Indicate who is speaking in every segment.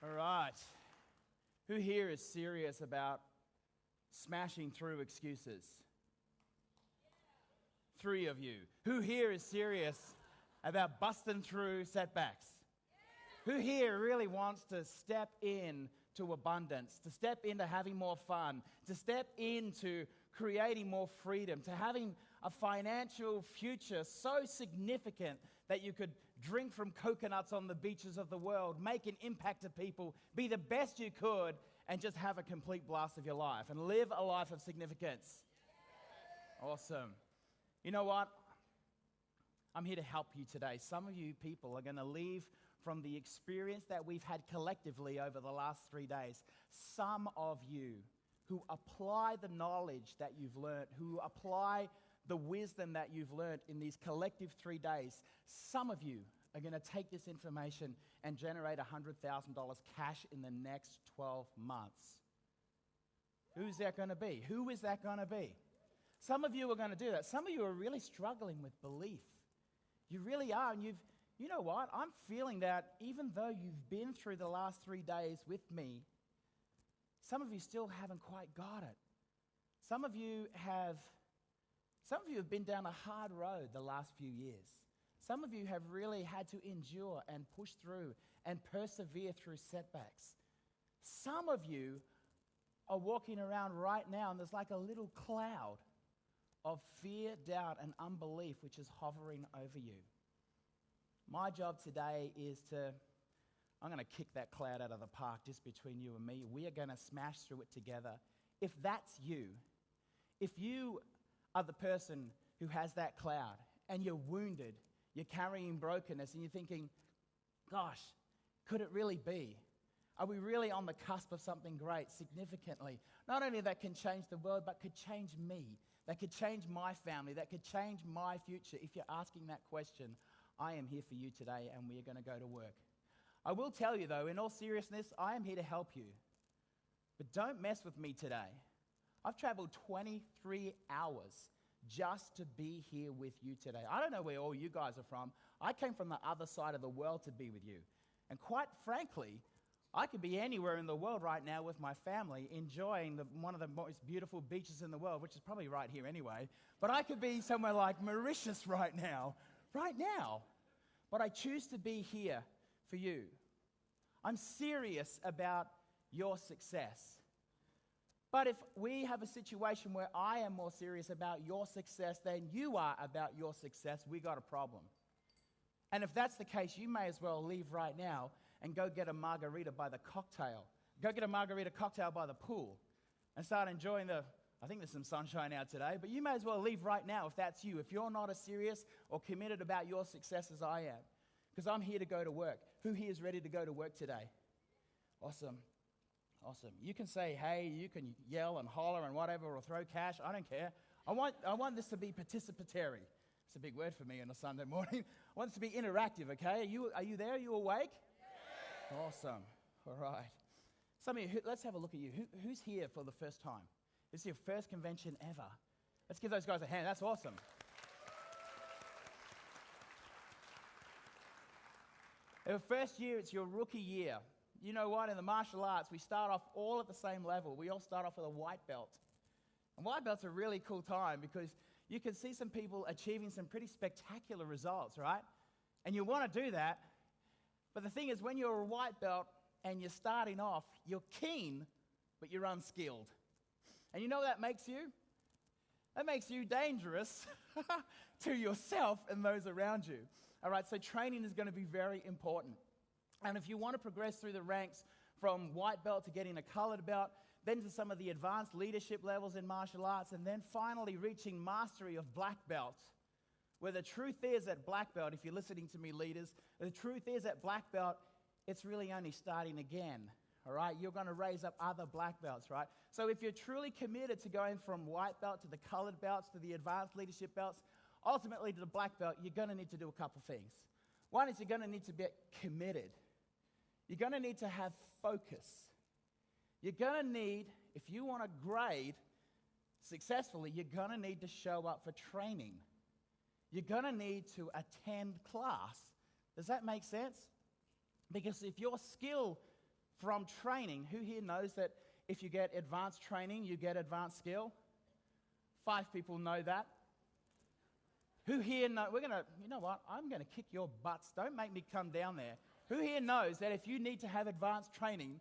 Speaker 1: All right. Who here is serious about smashing through excuses? 3 of you. Who here is serious about busting through setbacks? Who here really wants to step in to abundance, to step into having more fun, to step into creating more freedom, to having a financial future so significant that you could drink from coconuts on the beaches of the world, make an impact to people, be the best you could, and just have a complete blast of your life and live a life of significance? Awesome. You know what? I'm here to help you today. Some of you people are going to leave from the experience that we've had collectively over the last 3 days. Some of you who apply the knowledge that you've learned, who apply the wisdom that you've learned in these collective 3 days, some of you are going to take this information and generate $100,000 cash in the next 12 months. Who's that going to be? Who is that going to be? Some of you are going to do that. Some of you are really struggling with belief. You really are, and you know what? I'm feeling that even though you've been through the last 3 days with me, some of you still haven't quite got it. Some of you have been down a hard road the last few years. Some of you have really had to endure and push through and persevere through setbacks. Some of you are walking around right now and there's like a little cloud of fear, doubt, and unbelief which is hovering over you. My job today is I'm going to kick that cloud out of the park just between you and me. We are going to smash through it together. If that's you, if you are the person who has that cloud and you're wounded, you're carrying brokenness and you're thinking, gosh, could it really be? Are we really on the cusp of something great, significantly? Not only that can change the world, but could change me, that could change my family, that could change my future. If you're asking that question, I am here for you today and we are going to go to work. I will tell you though, in all seriousness, I am here to help you. But don't mess with me today. I've traveled 23 hours just to be here with you today. I don't know where all you guys are from. I came from the other side of the world to be with you. And quite frankly, I could be anywhere in the world right now with my family enjoying one of the most beautiful beaches in the world, which is probably right here anyway. But I could be somewhere like Mauritius right now. But I choose to be here for you. I'm serious about your success. But if we have a situation where I am more serious about your success than you are about your success, we got a problem. And if that's the case, you may as well leave right now and go get a margarita by the cocktail. Go get a margarita cocktail by the pool and start enjoying I think there's some sunshine out today, but you may as well leave right now if that's you, if you're not as serious or committed about your success as I am. Because I'm here to go to work. Who here is ready to go to work today? Awesome. You can say, hey, you can yell and holler and whatever, or throw cash. I don't care. I want this to be participatory. It's a big word for me on a Sunday morning. I want this to be interactive, okay? Are you there? Are you awake? Yes. Awesome. All right. Some of you, let's have a look at you. Who's here for the first time? This is your first convention ever. Let's give those guys a hand. That's awesome. The first year, it's your rookie year. You know what? In the martial arts, we start off all at the same level. We all start off with a white belt. And white belt's a really cool time because you can see some people achieving some pretty spectacular results, right? And you want to do that. But the thing is, when you're a white belt and you're starting off, you're keen, but you're unskilled. And you know what that makes you? That makes you dangerous to yourself and those around you. All right, so training is going to be very important. And if you want to progress through the ranks from white belt to getting a colored belt, then to some of the advanced leadership levels in martial arts, and then finally reaching mastery of black belt, where the truth is at black belt, if you're listening to me, leaders, the truth is at black belt, it's really only starting again. All right, you're going to raise up other black belts, right? So if you're truly committed to going from white belt to the colored belts to the advanced leadership belts, ultimately to the black belt, you're going to need to do a couple things. One is you're going to need to be committed. You're going to need to have focus. You're going to need, if you want to grade successfully, you're going to need to show up for training. You're going to need to attend class. Does that make sense? Because if your skill from training, who here knows that if you get advanced training, you get advanced skill? 5 people know that. Who here know, you know what, I'm going to kick your butts. Don't make me come down there. Who here knows that if you need to have advanced training,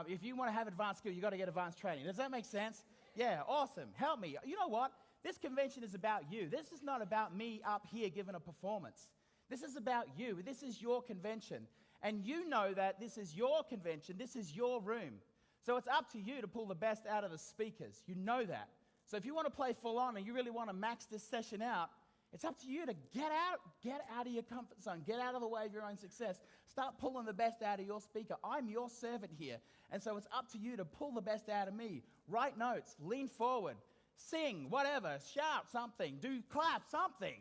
Speaker 1: if you want to have advanced skill, you've got to get advanced training? Does that make sense? Yeah, awesome. Help me. You know what? This convention is about you. This is not about me up here giving a performance. This is about you. This is your convention. And you know that this is your convention. This is your room. So it's up to you to pull the best out of the speakers. You know that. So if you want to play full on and you really want to max this session out, it's up to you to get out of your comfort zone, get out of the way of your own success. Start pulling the best out of your speaker. I'm your servant here. And so it's up to you to pull the best out of me. Write notes, lean forward, sing, whatever, shout something, clap something.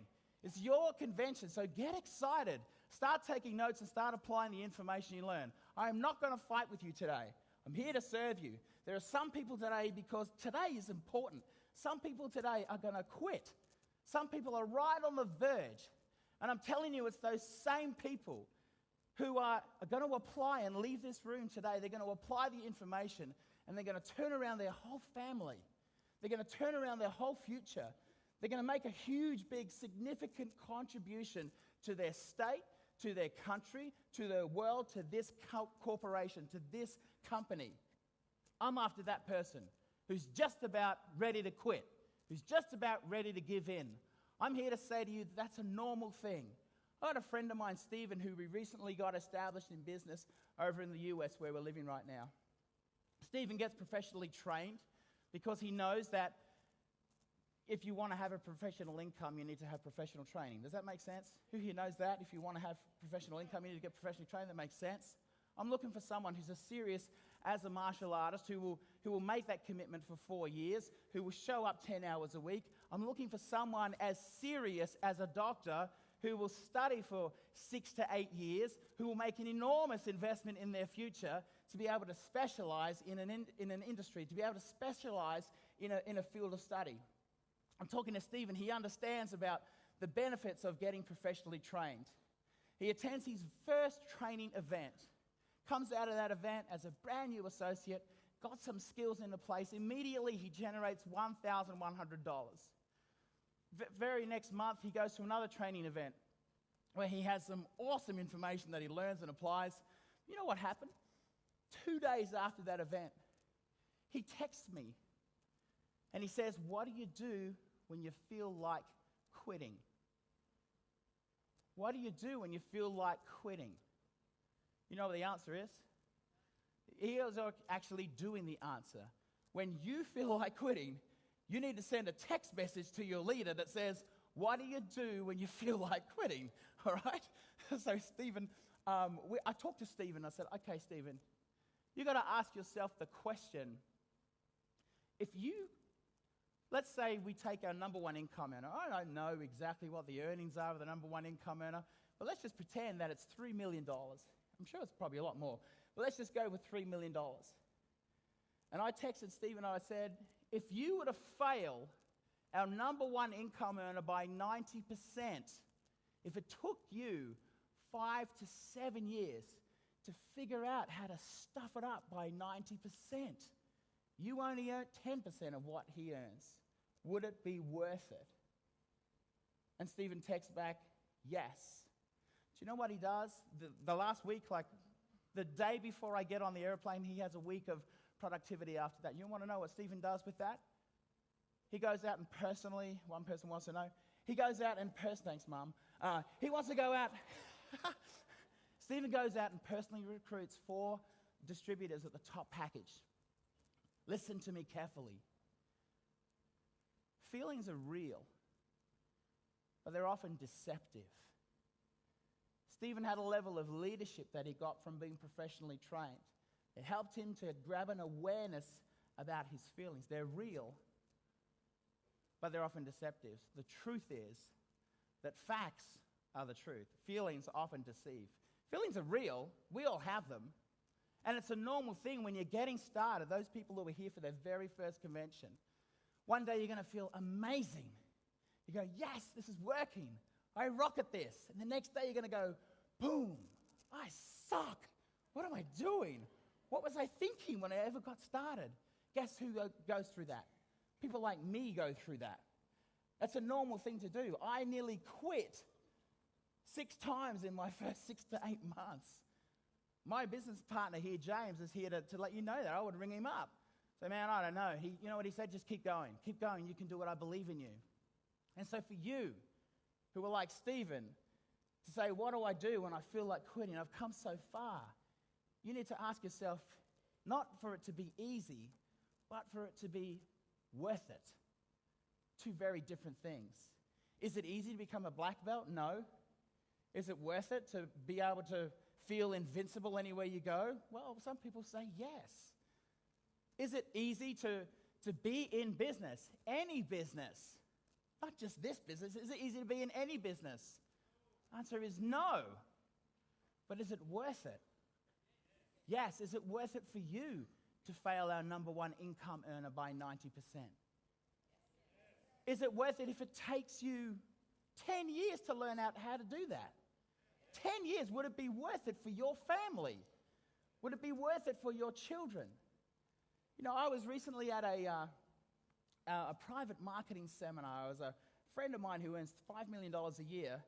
Speaker 1: It's your convention, so get excited. Start taking notes and start applying the information you learn. I am not going to fight with you today. I'm here to serve you. There are some people today, because today is important, some people today are going to quit. Some people are right on the verge. And I'm telling you, it's those same people who are going to apply and leave this room today. They're going to apply the information and they're going to turn around their whole family. They're going to turn around their whole future. They're going to make a huge, big, significant contribution to their state, to their country, to their world, to this corporation, to this company. I'm after that person who's just about ready to quit, who's just about ready to give in. I'm here to say to you that's a normal thing. I had a friend of mine, Stephen, who we recently got established in business over in the US where we're living right now. Stephen gets professionally trained because he knows that if you want to have a professional income, you need to have professional training. Does that make sense? Who here knows that? If you want to have professional income, you need to get professionally trained. That makes sense. I'm looking for someone who's as serious as a martial artist, who will make that commitment for 4 years, who will show up 10 hours a week. I'm looking for someone as serious as a doctor who will study for 6 to 8 years, who will make an enormous investment in their future to be able to specialize in an industry, to be able to specialize in a field of study. I'm talking to Stephen. He understands about the benefits of getting professionally trained. He attends his first training event, comes out of that event as a brand new associate, got some skills into place. Immediately, he generates $1,100. Very next month, he goes to another training event where he has some awesome information that he learns and applies. You know what happened? 2 days after that event, he texts me and he says, "What do you do when you feel like quitting? What do you do when you feel like quitting?" You know what the answer is? He is actually doing the answer. When you feel like quitting, you need to send a text message to your leader that says, "What do you do when you feel like quitting?" All right? So Stephen, I talked to Stephen. I said, "Okay, Stephen, you got to ask yourself the question, let's say we take our number one income earner. I don't know exactly what the earnings are of the number one income earner, but let's just pretend that it's $3 million. I'm sure it's probably a lot more, but let's just go with $3 million. And I texted Stephen, I said, if you were to fail our number one income earner by 90%, if it took you 5 to 7 years to figure out how to stuff it up by 90%, you only earn 10% of what he earns. Would it be worth it? And Stephen texts back, yes. Do you know what he does? The last week, like the day before I get on the airplane, he has a week of productivity after that. You want to know what Stephen does with that? He goes out and personally, one person wants to know, he goes out and thanks, Mum. He wants to go out. Stephen goes out and personally recruits 4 distributors at the top package. Listen to me carefully. Feelings are real, but they're often deceptive. Stephen had a level of leadership that he got from being professionally trained. It helped him to grab an awareness about his feelings. They're real, but they're often deceptive. The truth is that facts are the truth. Feelings often deceive. Feelings are real. We all have them. And it's a normal thing when you're getting started. Those people who were here for their very first convention, one day you're going to feel amazing. You go, yes, this is working. I rock at this. And the next day you're going to go, boom, I suck. What am I doing? What was I thinking when I ever got started? Guess who goes through that? People like me go through that. That's a normal thing to do. I nearly quit 6 times in my first 6 to 8 months. My business partner here, James, is here to let you know that. I would ring him up. Say, man, I don't know. You know what he said? Just keep going. Keep going. You can do it. I believe in you. And so for you, who are like Stephen, to say, what do I do when I feel like quitting? I've come so far. You need to ask yourself, not for it to be easy, but for it to be worth it. 2 very different things. Is it easy to become a black belt? No. Is it worth it to be able to feel invincible anywhere you go? Well, some people say yes. Is it easy to be in business? Any business. Not just this business. Is it easy to be in any business? Answer is no. But is it worth it? Yes. Is it worth it for you to fail our number 1 income earner by 90%? Is it worth it if it takes you 10 years to learn out how to do that? 10 years, would it be worth it for your family? Would it be worth it for your children? You know, I was recently at a private marketing seminar. I was a friend of mine who earns $5 million a year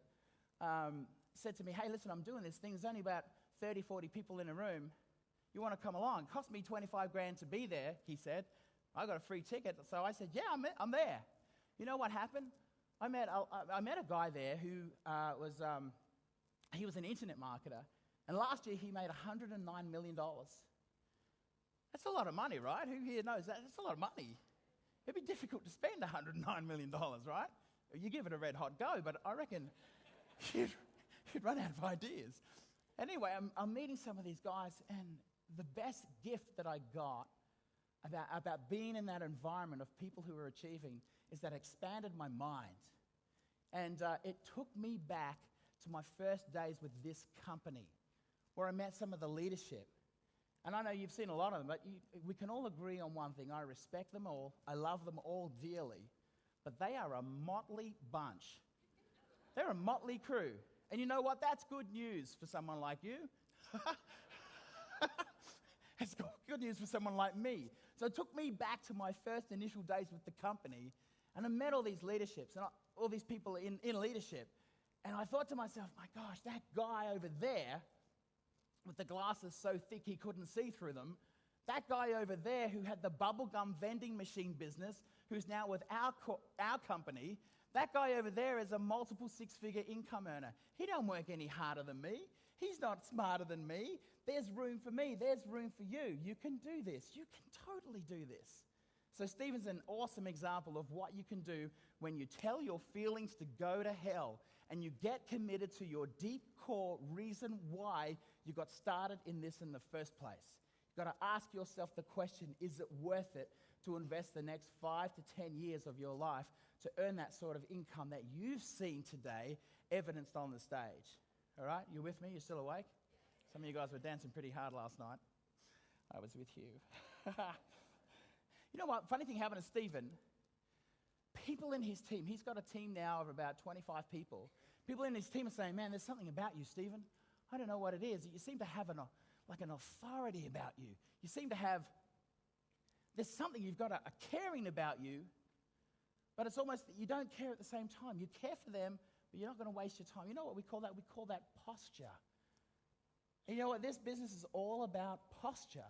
Speaker 1: said to me, hey, listen, I'm doing this thing. There's only about 30, 40 people in a room. You want to come along? It cost me 25 grand to be there, he said. I got a free ticket. So I said, yeah, I'm there. You know what happened? I met a guy there who he was an internet marketer. And last year he made $109 million. That's a lot of money, right? Who here knows that? That's a lot of money. It'd be difficult to spend $109 million, right? You give it a red hot go, but I reckon you'd run out of ideas. Anyway, I'm meeting some of these guys, and the best gift that I got about being in that environment of people who are achieving is that it expanded my mind. And it took me back to my first days with this company, where I met some of the leadership. And I know you've seen a lot of them, but we can all agree on one thing. I respect them all. I love them all dearly. But they are a motley bunch. They're a motley crew. And you know what? That's good news for someone like you. It's good news for someone like me. So it took me back to my first initial days with the company, and I met all these leaderships, and all these people in leadership. And I thought to myself, my gosh, that guy over there with the glasses so thick he couldn't see through them, that guy over there who had the bubblegum vending machine business, who's now with our company, that guy over there is a multiple 6-figure income earner. He don't work any harder than me. He's not smarter than me. There's room for me. There's room for you. You can do this. You can totally do this. So Stephen's an awesome example of what you can do when you tell your feelings to go to hell and you get committed to your deep core reason why you got started in this in the first place. You've got to ask yourself the question, is it worth it to invest the next 5 to 10 years of your life to earn that sort of income that you've seen today evidenced on the stage? All right, you with me? You still awake? Some of you guys were dancing pretty hard last night. I was with you. You know what? Funny thing happened to Stephen. People in his team, he's got a team now of about 25 people. People in his team are saying, man, there's something about you, Stephen. I don't know what it is. You seem to have an authority about you. You seem to have, there's something, you've got a caring about you, but it's almost that you don't care at the same time. You care for them, but you're not going to waste your time. You know what we call that? We call that posture. And you know what? This business is all about posture.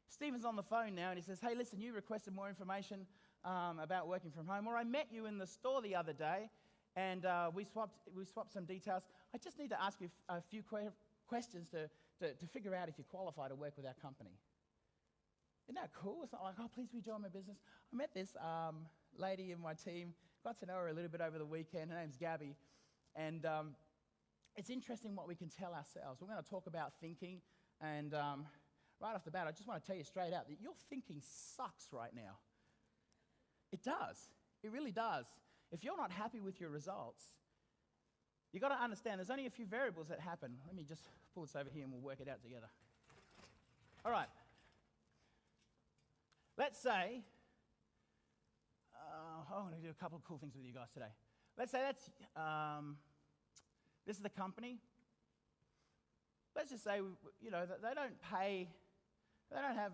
Speaker 1: Stephen's on the phone now, and he says, hey, listen, you requested more information about working from home, or I met you in the store the other day, and we swapped some details. I just need to ask you a few questions to figure out if you qualify to work with our company. Isn't that cool? It's not like, oh, please will you join my business? I met this lady in my team, got to know her a little bit over the weekend. Her name's Gabby, and it's interesting what we can tell ourselves. We're going to talk about thinking, and right off the bat, I just want to tell you straight out that your thinking sucks right now. It does. It really does. If you're not happy with your results, you've got to understand there's only a few variables that happen. Let me just pull this over here and we'll work it out together. All right. Let's say, I'm going to do a couple of cool things with you guys today. Let's say this is the company. Let's just say, they don't have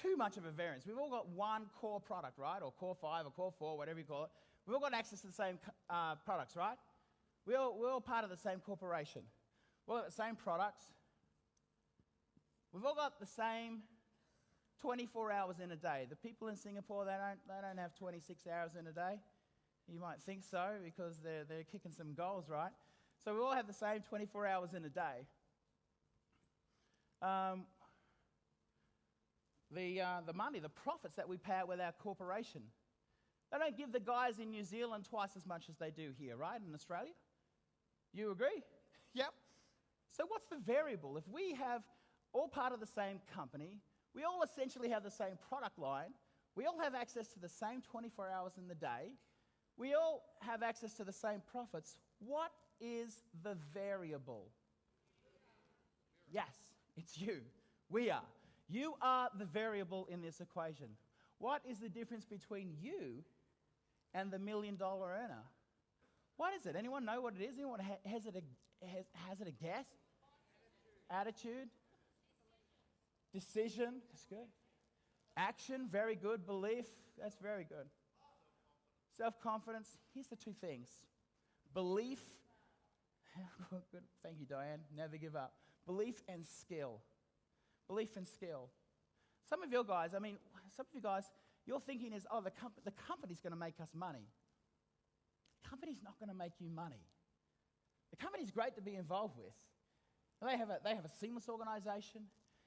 Speaker 1: too much of a variance. We've all got one core product, right? Or core 5 or core 4, whatever you call it. We've all got access to the same products, right? We're all part of the same corporation. We've all got the same products. We've all got the same 24 hours in a day. The people in Singapore, they don't have 26 hours in a day. You might think so because they're kicking some goals, right? So we all have the same 24 hours in a day. The money, the profits that we pay out with our corporation, they don't give the guys in New Zealand twice as much as they do here, right, in Australia? You agree? Yep. So what's the variable? If we have all part of the same company, we all essentially have the same product line, we all have access to the same 24 hours in the day, we all have access to the same profits, what is the variable? Yes, it's you. We are. You are the variable in this equation. What is the difference between you and the $1 million earner? What is it? Anyone know what it is? Anyone has it a guess? Attitude? Decision? That's good. Action? Very good. Belief? That's very good. Self-confidence? Here's the two things. Belief. Good. Thank you, Diane. Never give up. Belief and skill. Belief and skill. Some of you guys, your thinking is, the company's going to make us money. The company's not going to make you money. The company's great to be involved with. And they have a seamless organization.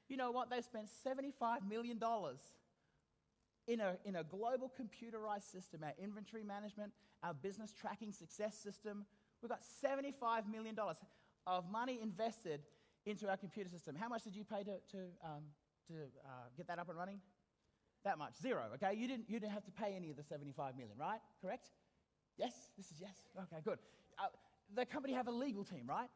Speaker 1: You know what? They've spent $75 million in a global computerized system, our inventory management, our business tracking success system. We've got $75 million of money invested into our computer system. How much did you pay to get that up and running? That much. $0, okay? You didn't have to pay any of the $75 million, right? Correct? Yes? This is yes? Okay, good. The company have a legal team, right?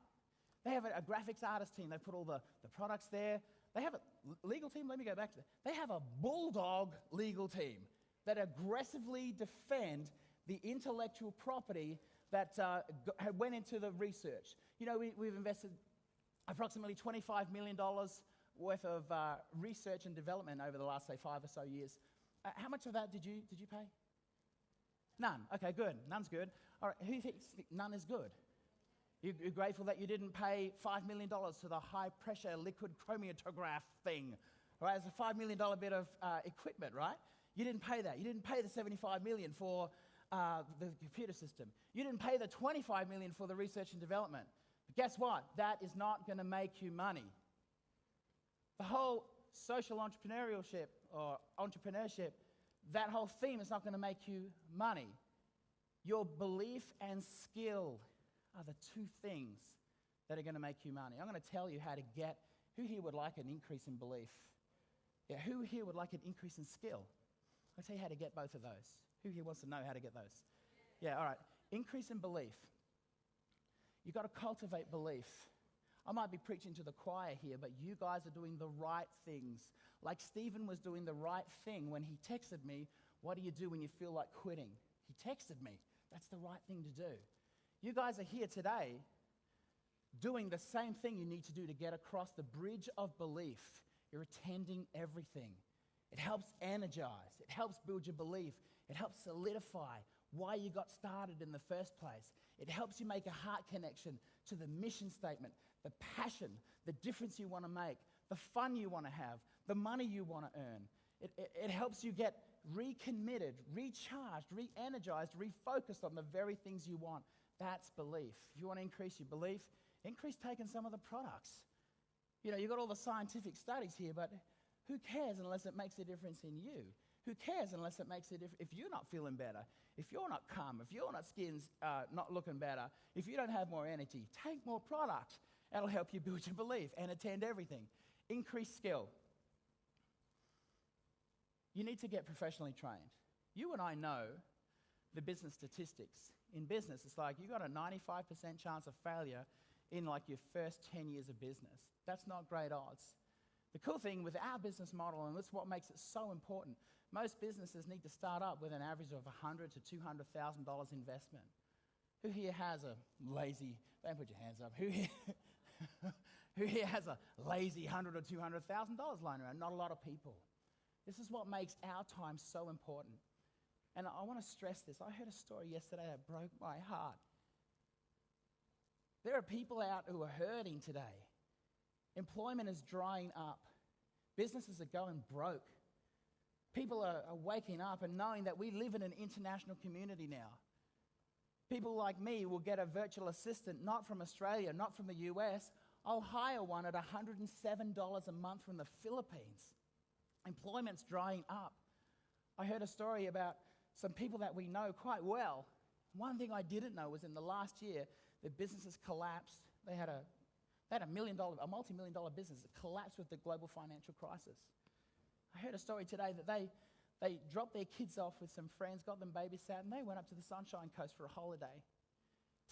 Speaker 1: They have a graphics artist team. They put all the products there. They have a legal team. Let me go back to that. They have a bulldog legal team that aggressively defend the intellectual property that went into the research. We've invested approximately $25 million worth of research and development over the last, say, 5 or so years. How much of that did you pay? None. Okay, good. None's good. All right, who thinks none is good? You're grateful that you didn't pay $5 million to the high-pressure liquid chromatograph thing, right? It's a $5 million bit of equipment, right? You didn't pay that. You didn't pay the $75 million for the computer system. You didn't pay the $25 million for the research and development. But guess what? That is not going to make you money. The whole social entrepreneurship or entrepreneurship, that whole theme is not going to make you money. Your belief and skill are the two things that are going to make you money. I'm going to tell you how to get, who here would like an increase in belief? Yeah, who here would like an increase in skill? I'll tell you how to get both of those. Who here wants to know how to get those? Yeah, all right. Increase in belief. You've got to cultivate belief. I might be preaching to the choir here, but you guys are doing the right things. Like Stephen was doing the right thing when he texted me, what do you do when you feel like quitting? He texted me. That's the right thing to do. You guys are here today doing the same thing you need to do to get across the bridge of belief. You're attending everything. It helps energize. It helps build your belief. It helps solidify why you got started in the first place. It helps you make a heart connection to the mission statement, the passion, the difference you want to make, the fun you want to have, the money you want to earn. It helps you get recommitted, recharged, re-energized, refocused on the very things you want. That's belief. If you want to increase your belief, increase taking some of the products. You know, you've got all the scientific studies here, but who cares unless it makes a difference in you? Who cares unless it makes a difference if you're not feeling better, if you're not calm, if your skin's not looking better, if you don't have more energy? Take more product. That'll help you build your belief and attend everything. Increase skill. You need to get professionally trained. You and I know the business statistics. In business, it's like you got a 95% chance of failure in like your first 10 years of business. That's not great odds. The cool thing with our business model, and this is what makes it so important, most businesses need to start up with an average of $100,000 to $200,000 investment. Who here has a lazy, don't put your hands up, who here has a lazy $100,000 or $200,000 lying around? Not a lot of people. This is what makes our time so important. And I want to stress this. I heard a story yesterday that broke my heart. There are people out who are hurting today. Employment is drying up. Businesses are going broke. People are waking up and knowing that we live in an international community now. People like me will get a virtual assistant, not from Australia, not from the US. I'll hire one at $107 a month from the Philippines. Employment's drying up. I heard a story about some people that we know quite well. One thing I didn't know was in the last year, their businesses collapsed. They had a multi-million-dollar business that collapsed with the global financial crisis. I heard a story today that they dropped their kids off with some friends, got them babysat, and they went up to the Sunshine Coast for a holiday.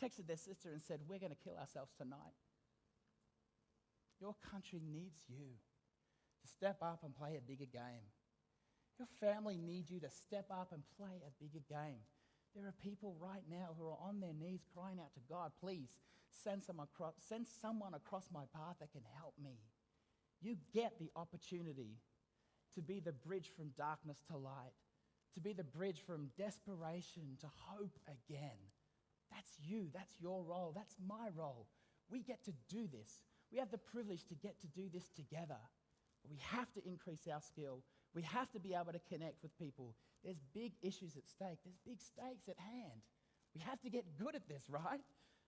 Speaker 1: Texted their sister and said, "We're going to kill ourselves tonight." Your country needs you to step up and play a bigger game. Your family needs you to step up and play a bigger game. There are people right now who are on their knees crying out to God, "Please send someone across my path that can help me." You get the opportunity to be the bridge from darkness to light, to be the bridge from desperation to hope again. That's you. That's your role. That's my role. We get to do this. We have the privilege to get to do this together. But we have to increase our skill. We have to be able to connect with people. There's big issues at stake. There's big stakes at hand. We have to get good at this, right?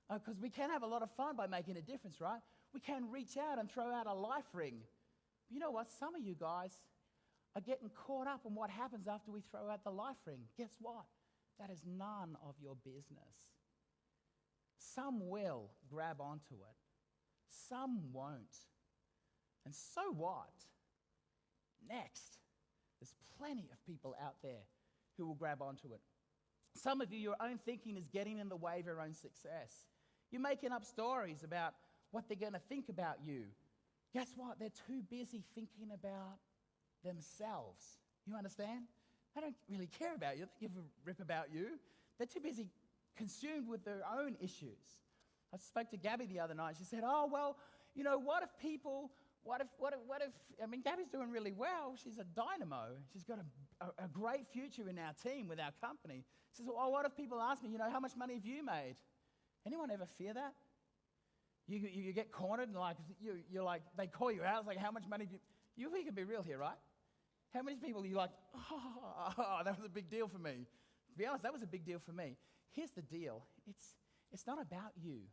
Speaker 1: Because we can have a lot of fun by making a difference, right? We can reach out and throw out a life ring. But you know what? Some of you guys are getting caught up in what happens after we throw out the life ring. Guess what? That is none of your business. Some will grab onto it. Some won't. And so what? Next, there's plenty of people out there who will grab onto it. Some of you, your own thinking is getting in the way of your own success. You're making up stories about what they're going to think about you. Guess what? They're too busy thinking about themselves. You understand? They don't really care about you. They give a rip about you. They're too busy consumed with their own issues. I spoke to Gabby the other night. She said, "Oh, well, you know, what if, I mean, Gabby's doing really well. She's a dynamo. She's got a great future in our team, with our company." She says, "Oh, what if people ask me, you know, how much money have you made?" Anyone ever fear that? You get cornered and like, you're like, they call you out. It's like, how much money do you think can be real here, right? How many people are you like, oh, that was a big deal for me? To be honest, that was a big deal for me. Here's the deal. It's not about you.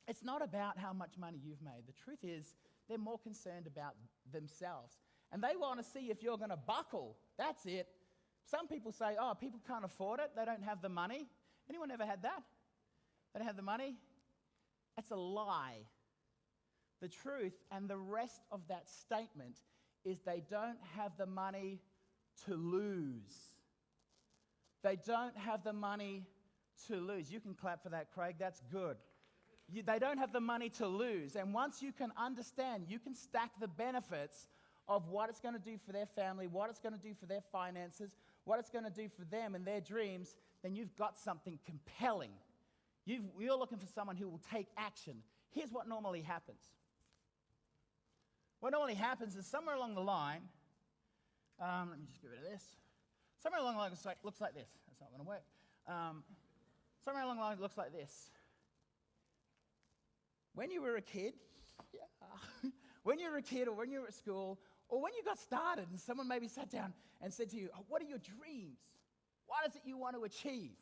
Speaker 1: It's not about how much money you've made. The truth is, they're more concerned about themselves. And they want to see if you're going to buckle. That's it. Some people say, "Oh, people can't afford it. They don't have the money." Anyone ever had that? They don't have the money? That's a lie. The truth and the rest of that statement is they don't have the money to lose. They don't have the money to lose. You can clap for that, Craig. That's good. They don't have the money to lose. And once you can understand, you can stack the benefits of what it's going to do for their family, what it's going to do for their finances, what it's going to do for them and their dreams, then you've got something compelling. You're looking for someone who will take action. Here's what normally happens. What normally happens is somewhere along the line, let me just get rid of this. Somewhere along the line looks like this. That's not going to work. Somewhere along the line looks like this. When you were a kid, when you were a kid or when you were at school, Or when you got started and someone maybe sat down and said to you, oh, what are your dreams? What is it you want to achieve?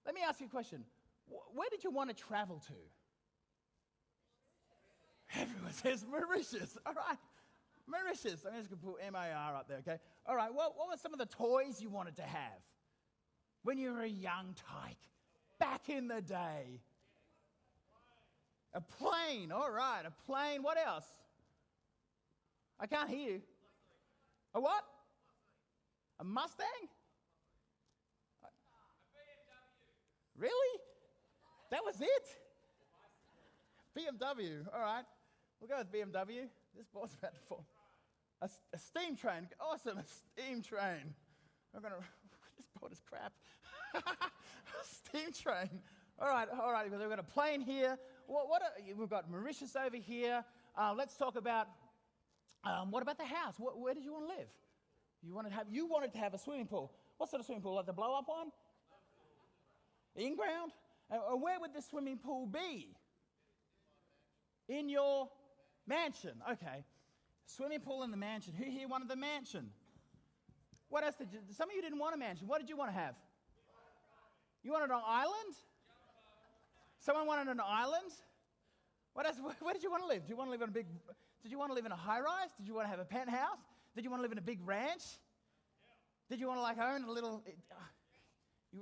Speaker 1: Let me ask you a question. Where did you want to travel to? Everyone says Mauritius. All right. Mauritius. I'm just going to put M-A-R up there, okay? All right. What were some of the toys you wanted to have when you were a young tyke back in the day? A plane. All right. A plane. What else? I can't hear you. A what? A Mustang? A BMW. Really? That was it? BMW. All right. We'll go with BMW. This board's about to fall. A steam train. Awesome. A steam train. This board is crap. Steam train. All right. We've got a plane here. We've got Mauritius over here. Let's talk about, what about the house? Where did you want to live? You wanted to have a swimming pool. What sort of swimming pool? Like the blow-up one? In-ground? Where would the swimming pool be? In your mansion. Okay. Swimming pool in the mansion. Who here wanted the mansion? What else did you... Some of you didn't want a mansion. What did you want to have? You wanted an island? Someone wanted an island? What else? Where did you want to live? Did you want to live in a high-rise? Did you want to have a penthouse? Did you want to live in a big ranch? Did you want to own a little...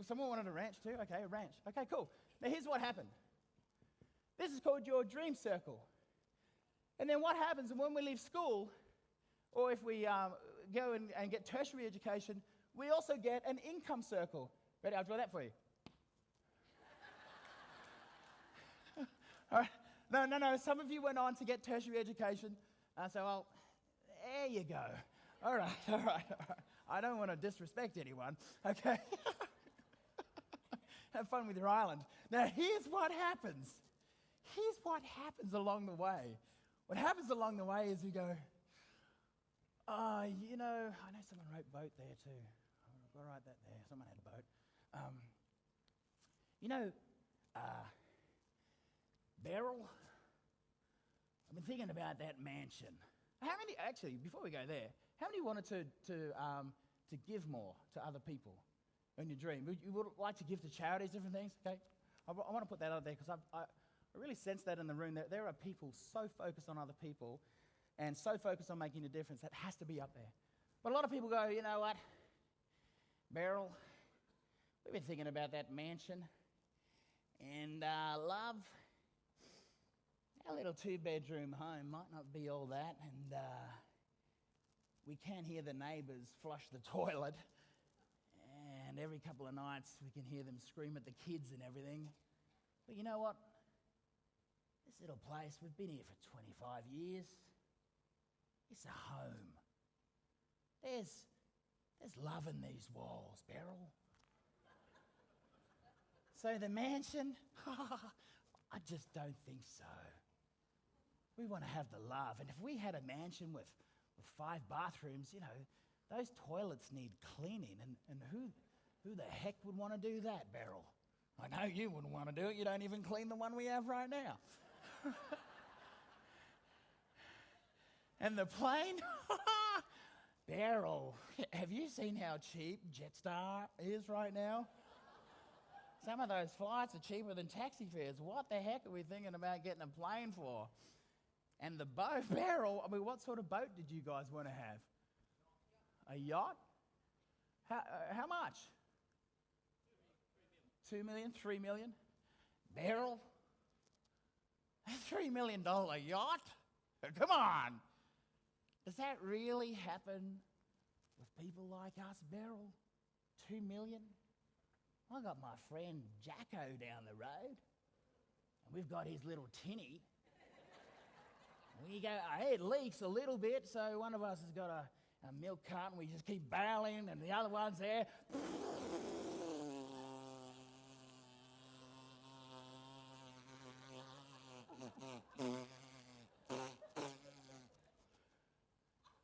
Speaker 1: Someone wanted a ranch too? Okay, a ranch. Okay, cool. Now here's what happened. This is called your dream circle. And then what happens when we leave school, or if we go and get tertiary education, we also get an income circle. Ready? I'll draw that for you. All right. No. Some of you went on to get tertiary education. So there you go. All right. I don't want to disrespect anyone. Okay. Have fun with your island. Now, here's what happens. Here's what happens along the way. What happens along the way is we go, I know someone wrote boat there too. I'll write that there. Someone had a boat. Beryl, I've been thinking about that mansion. Actually, before we go there, how many wanted to give more to other people in your dream? You would like to give to charities, different things? Okay, I want to put that out there because I really sense that in the room, that there are people so focused on other people and so focused on making a difference that has to be up there. But a lot of people go, you know what, Beryl, we've been thinking about that mansion, and love, our little 2-bedroom home might not be all that, and we can hear the neighbours flush the toilet, and every couple of nights we can hear them scream at the kids and everything. But you know what? This little place, we've been here for 25 years. It's a home. There's love in these walls, Beryl. So the mansion, I just don't think so. We want to have the love. And if we had a mansion with 5 bathrooms, those toilets need cleaning. And who the heck would want to do that, Beryl? I know you wouldn't want to do it. You don't even clean the one we have right now. And the plane? Beryl, have you seen how cheap Jetstar is right now? Some of those flights are cheaper than taxi fares. What the heck are we thinking about getting a plane for? And the boat, Beryl, what sort of boat did you guys want to have? A yacht? How much? 2 million, 3 million? Beryl? A $3 million yacht? Come on! Does that really happen with people like us, Beryl? 2 million? I got my friend Jacko down the road, and we've got his little tinny. We go, it leaks a little bit, so one of us has got a milk carton. We just keep barreling, and the other one's there.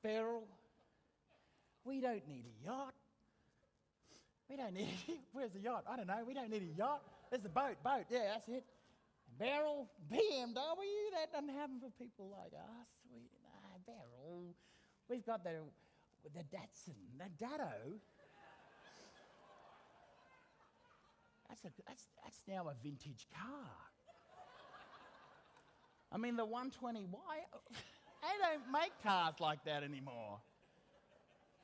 Speaker 1: Beryl, we don't need a yacht. Where's the yacht? I don't know. We don't need a yacht. There's the boat. Yeah, that's it. Beryl, BMW, that doesn't happen for people like us. Beryl, We've got the Datsun, the Datto. That's now a vintage car. I mean, the 120Y, they don't make cars like that anymore.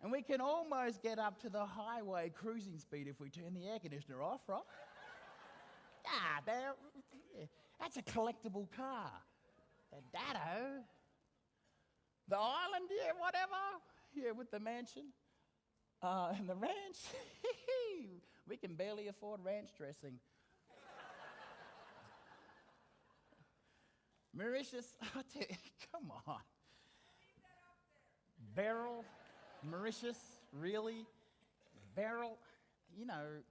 Speaker 1: And we can almost get up to the highway cruising speed if we turn the air conditioner off, right? That's a collectible car. The Datto. The island, yeah, whatever. Yeah, with the mansion. And the ranch. We can barely afford ranch dressing. Mauritius, come on. Beryl, Mauritius, really? Beryl, you know,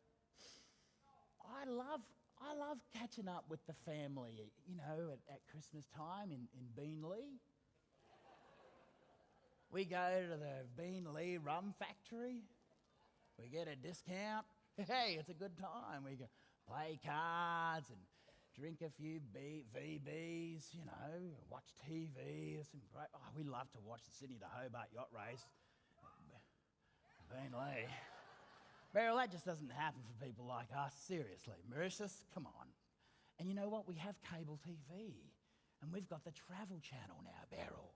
Speaker 1: I love catching up with the family, you know, at Christmas time in Beenleigh. We go to the Beenleigh rum factory. We get a discount. Hey, it's a good time. We can play cards and drink a few VBs, you know, watch TV. We love to watch the Sydney to Hobart yacht race. Beenleigh. Beryl, that just doesn't happen for people like us, seriously. Mauritius, come on. And you know what? We have cable TV. And we've got the Travel Channel now, Beryl.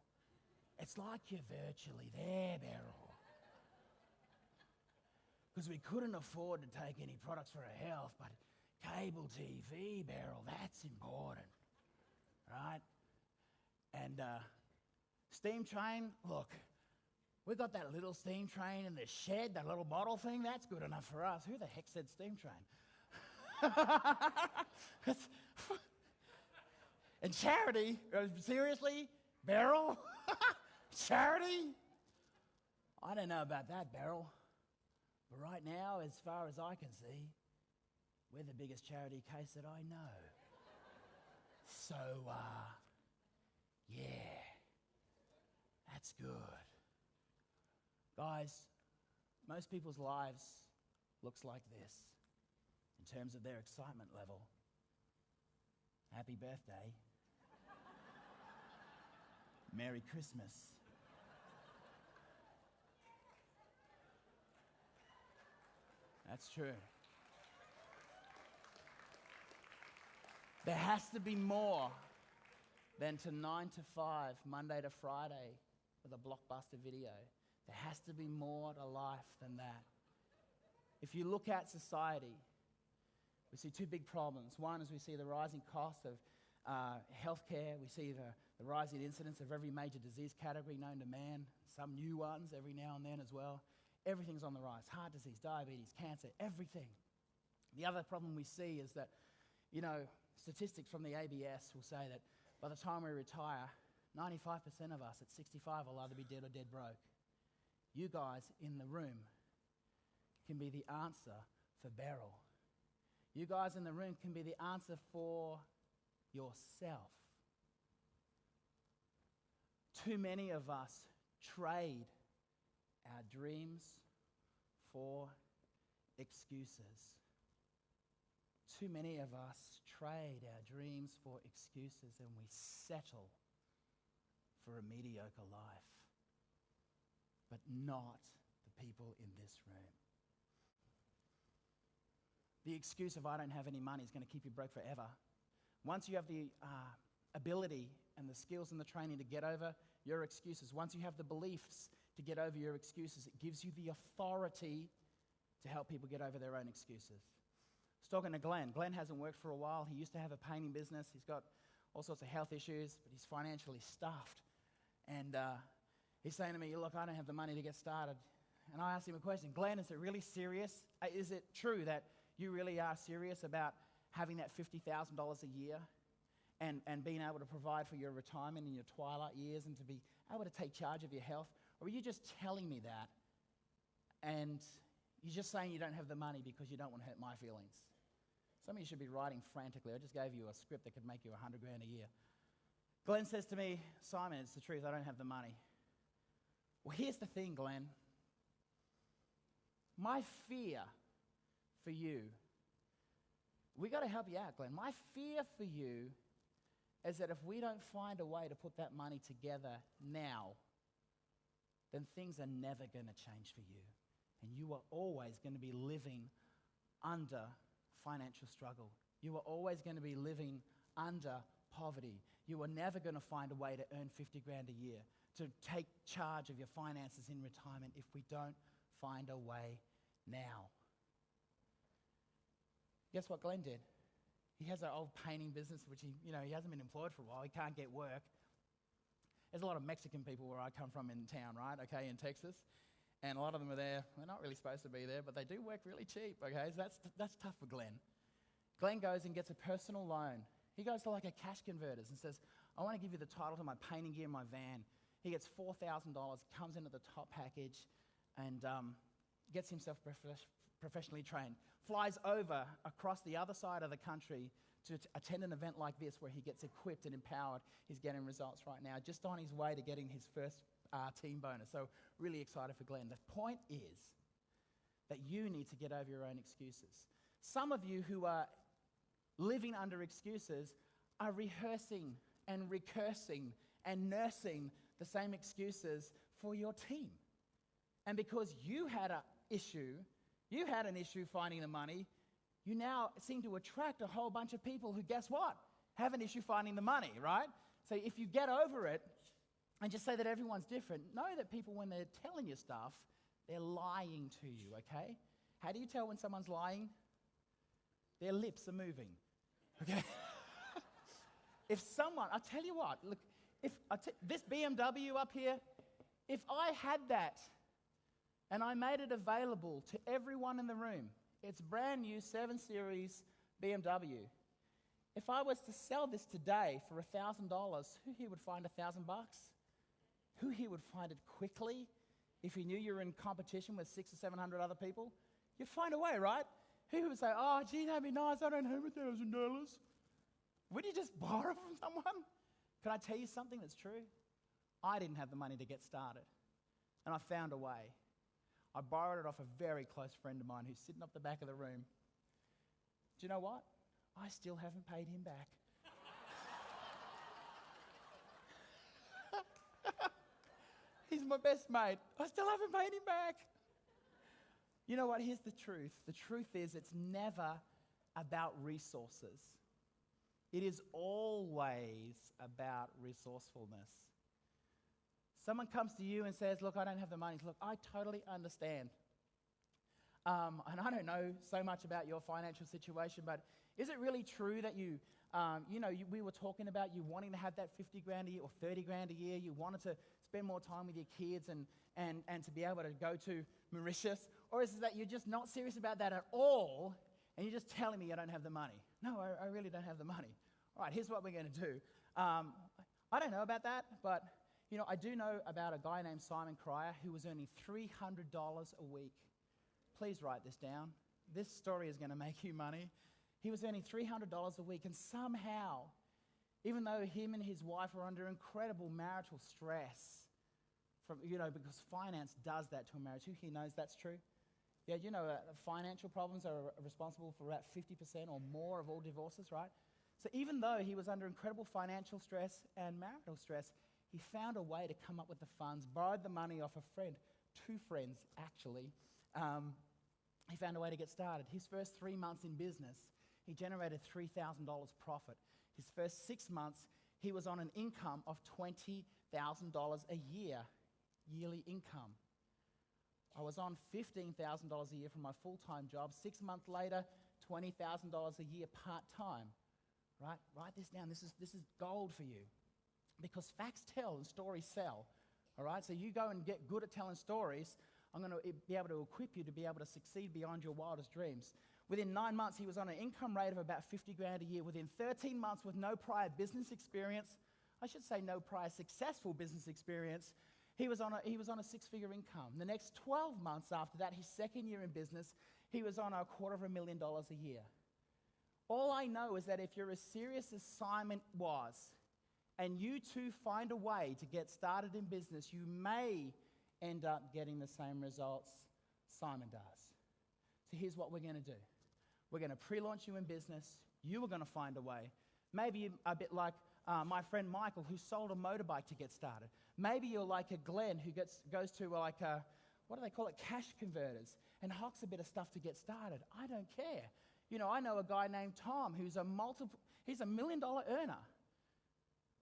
Speaker 1: It's like you're virtually there, Beryl. Because we couldn't afford to take any products for our health, but cable TV, Beryl, that's important, right? And steam train, look, we've got that little steam train in the shed, that little bottle thing, that's good enough for us. Who the heck said steam train? And charity, seriously, Beryl? Charity? I don't know about that, Beryl. But right now, as far as I can see, we're the biggest charity case that I know. So, yeah, that's good. Guys, most people's lives looks like this in terms of their excitement level. Happy birthday. Merry Christmas. That's true. There has to be more than to 9 to 5, Monday to Friday, with a blockbuster video. There has to be more to life than that. If you look at society, we see two big problems. One is we see the rising cost of healthcare. We see the rising incidence of every major disease category known to man, some new ones every now and then as well. Everything's on the rise. Heart disease, diabetes, cancer, everything. The other problem we see is that, you know, statistics from the ABS will say that by the time we retire, 95% of us at 65 will either be dead or dead broke. You guys in the room can be the answer for Beryl. You guys in the room can be the answer for yourself. Too many of us trade our dreams for excuses. Too many of us trade our dreams for excuses, and we settle for a mediocre life, but not the people in this room. The excuse of I don't have any money is going to keep you broke forever. Once you have the ability and the skills and the training to get over your excuses, once you have the beliefs to get over your excuses, it gives you the authority to help people get over their own excuses. I was talking to Glenn. Glenn hasn't worked for a while. He used to have a painting business. He's got all sorts of health issues, but he's financially stuffed. And he's saying to me, look, I don't have the money to get started. And I asked him a question. Glenn, is it really serious? Is it true that you really are serious about having that $50,000 a year and being able to provide for your retirement in your twilight years and to be able to take charge of your health? Or are you just telling me that and you're just saying you don't have the money because you don't want to hurt my feelings? Some of you should be writing frantically. I just gave you a script that could make you $100,000 a year. Glenn says to me, Simon, it's the truth, I don't have the money. Well, here's the thing, Glenn. My fear for you, we got to help you out, Glenn. My fear for you is that if we don't find a way to put that money together now, then things are never going to change for you. And you are always going to be living under financial struggle. You are always going to be living under poverty. You are never going to find a way to earn 50 grand a year, to take charge of your finances in retirement if we don't find a way now. Guess what Glenn did? He has an old painting business, which he hasn't been employed for a while. He can't get work. There's a lot of Mexican people where I come from in town, right? Okay, in Texas. And a lot of them are there. They're not really supposed to be there, but they do work really cheap, okay? So that's tough for Glenn. Glenn goes and gets a personal loan. He goes to like a cash converters and says, I want to give you the title to my painting gear in my van. He gets $4,000, comes into the top package, and gets himself professionally trained. Flies over across the other side of the country to attend an event like this where he gets equipped and empowered. He's getting results right now, just on his way to getting his first team bonus. So really excited for Glenn. The point is that you need to get over your own excuses. Some of you who are living under excuses are rehearsing and recursing and nursing the same excuses for your team. And because you had an issue finding the money, you now seem to attract a whole bunch of people who, guess what, have an issue finding the money, right? So if you get over it and just say that everyone's different, know that people, when they're telling you stuff, they're lying to you, okay? How do you tell when someone's lying? Their lips are moving, okay? If someone, I'll tell you what, look, this BMW up here, if I had that and I made it available to everyone in the room, it's brand new 7 Series BMW. If I was to sell this today for $1,000, who here would find $1,000? Who here would find it quickly? If you knew you were in competition with 600 or 700 other people, you'd find a way, right? Who would say, oh, gee, that'd be nice, I don't have $1,000. Would you just borrow from someone? Can I tell you something that's true? I didn't have the money to get started, and I found a way. I borrowed it off a very close friend of mine who's sitting up the back of the room. Do you know what? I still haven't paid him back. He's my best mate. I still haven't paid him back. You know what? Here's the truth. The truth is it's never about resources. It is always about resourcefulness. Someone comes to you and says, look, I don't have the money. Look, I totally understand. And I don't know so much about your financial situation, but is it really true that we were talking about you wanting to have that 50 grand a year or 30 grand a year? You wanted to spend more time with your kids and to be able to go to Mauritius? Or is it that you're just not serious about that at all and you're just telling me you don't have the money? No, I really don't have the money. All right, here's what we're going to do. I don't know about that, but I do know about a guy named Simeon Cryer who was earning $300 a week. Please write this down. This story is going to make you money. He was earning $300 a week, and somehow, even though him and his wife were under incredible marital stress, because finance does that to a marriage. Who here knows that's true? Yeah, financial problems are responsible for about 50% or more of all divorces, right? So even though he was under incredible financial stress and marital stress, he found a way to come up with the funds, borrowed the money off a friend, 2 friends actually. He found a way to get started. His first 3 months in business, he generated $3,000 profit. His first 6 months, he was on an income of $20,000 a year, yearly income. I was on $15,000 a year from my full-time job. 6 months later, $20,000 a year part-time. Right? Write this down. This is gold for you. Because facts tell and stories sell. All right? So you go and get good at telling stories. I'm going to be able to equip you to be able to succeed beyond your wildest dreams. Within 9 months, he was on an income rate of about 50 grand a year. Within 13 months, with no prior business experience, I should say no prior successful business experience, he was on a 6-figure income. The next 12 months after that, his second year in business, he was on $250,000 a year. All I know is that if you're as serious as Simon was, and you too find a way to get started in business, you may end up getting the same results Simon does. So here's what we're going to do. We're going to pre-launch you in business. You are going to find a way. Maybe a bit like my friend Michael, who sold a motorbike to get started. Maybe you're like a Glenn who goes to like a, what do they call it, cash converters, and hawks a bit of stuff to get started. I don't care. You know, I know a guy named Tom who's he's $1 million earner.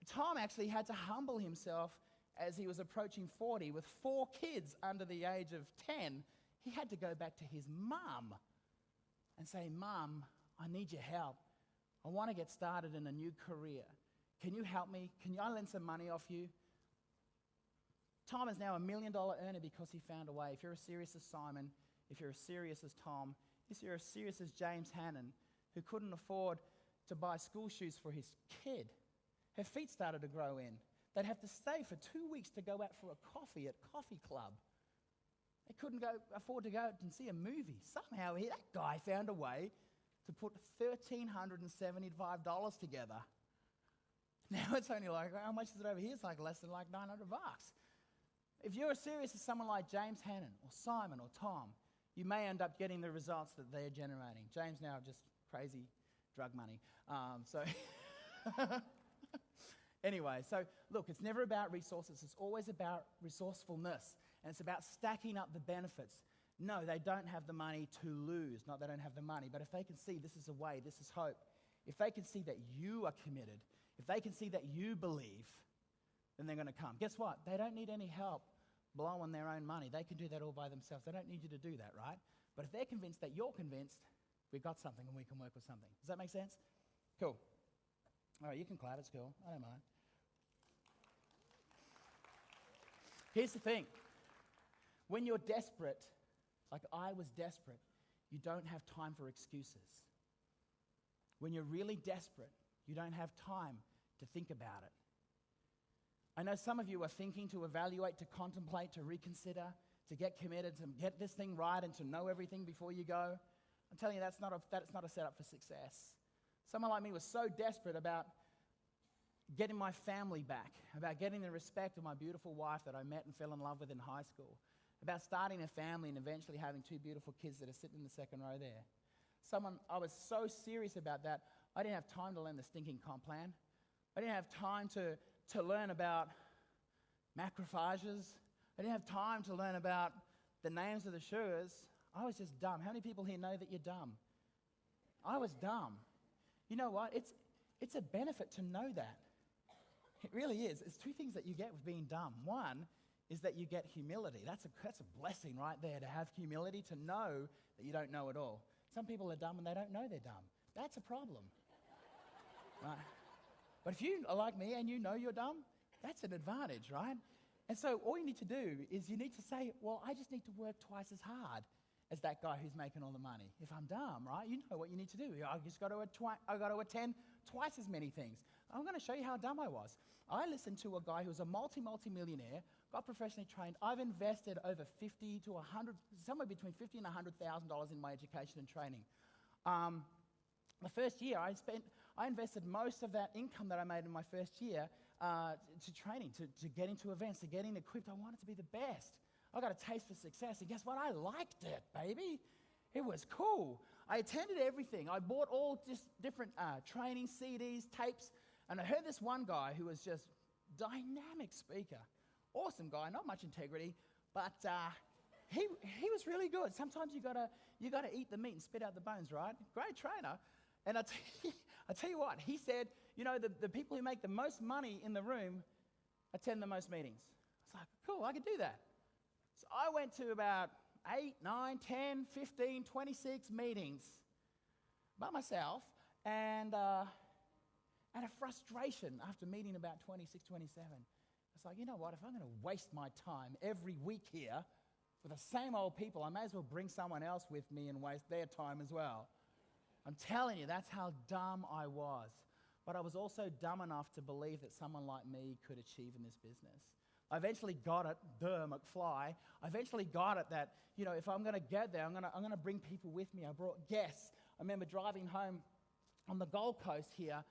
Speaker 1: Tom actually had to humble himself as he was approaching 40 with 4 kids under the age of 10. He had to go back to his mum and say, "Mum, I need your help. I want to get started in a new career. Can you help me? Can I lend some money off you?" Tom is now $1 million earner because he found a way. If you're as serious as Simon, if you're as serious as Tom, if you're as serious as James Hannon, who couldn't afford to buy school shoes for his kid, her feet started to grow in. They'd have to stay for 2 weeks to go out for a coffee at Coffee Club. They couldn't afford to go out and see a movie. Somehow that guy found a way to put $1,375 together. Now it's only like, how much is it over here? It's like less than like $900. If you're as serious as someone like James Hannon or Simon or Tom, you may end up getting the results that they're generating. James now just crazy drug money. Anyway, so look, it's never about resources. It's always about resourcefulness. And it's about stacking up the benefits. No, they don't have the money to lose. Not they don't have the money. But if they can see this is a way, this is hope, if they can see that you are committed, if they can see that you believe, then they're going to come. Guess what? They don't need any help blowing their own money. They can do that all by themselves. They don't need you to do that, right? But if they're convinced that you're convinced, we've got something and we can work with something. Does that make sense? Cool. All right, you can clap. It's cool. I don't mind. Here's the thing. When you're desperate, like I was desperate, you don't have time for excuses. When you're really desperate, you don't have time to think about it. I know some of you are thinking to evaluate, to contemplate, to reconsider, to get committed, to get this thing right and to know everything before you go. I'm telling you, that's not a setup for success. Someone like me was so desperate about getting my family back, about getting the respect of my beautiful wife that I met and fell in love with in high school, about starting a family and eventually having 2 beautiful kids that are sitting in the second row there. I was so serious about that, I didn't have time to learn the stinking comp plan. I didn't have time to learn about macrophages. I didn't have time to learn about the names of the sugars. I was just dumb. How many people here know that you're dumb? I was dumb. You know what? It's a benefit to know that. It really is. It's 2 things that you get with being dumb. One is that you get humility. That's a blessing right there, to have humility, to know that you don't know it all. Some people are dumb and they don't know they're dumb. That's a problem. Right? But if you are like me and you know you're dumb, that's an advantage, right? And so all you need to do is you need to say, well, I just need to work twice as hard as that guy who's making all the money. If I'm dumb, right, you know what you need to do. I just got to attend twice as many things. I'm going to show you how dumb I was. I listened to a guy who was a multi-millionaire, got professionally trained. I've invested over $50 to $100, somewhere between $50 and $100,000 in my education and training. The first year I invested most of that income that I made in my first year to training, to getting to events, to getting equipped. I wanted to be the best. I got a taste for success, and guess what? I liked it, baby. It was cool. I attended everything. I bought all just different training CDs, tapes, and I heard this one guy who was just dynamic speaker, awesome guy, not much integrity, but he was really good. Sometimes you gotta eat the meat and spit out the bones, right? Great trainer. And I tell you what, he said, you know, the people who make the most money in the room attend the most meetings. I was like, cool, I could do that. So I went to about 8, 9, 10, 15, 26 meetings by myself, and out of frustration after meeting about 26, 27, I was like, you know what, if I'm going to waste my time every week here with the same old people, I may as well bring someone else with me and waste their time as well. I'm telling you, that's how dumb I was. But I was also dumb enough to believe that someone like me could achieve in this business. I eventually got it, McFly. I eventually got it that, you know, if I'm going to get there, I'm going to bring people with me. I brought guests. I remember driving home on the Gold Coast here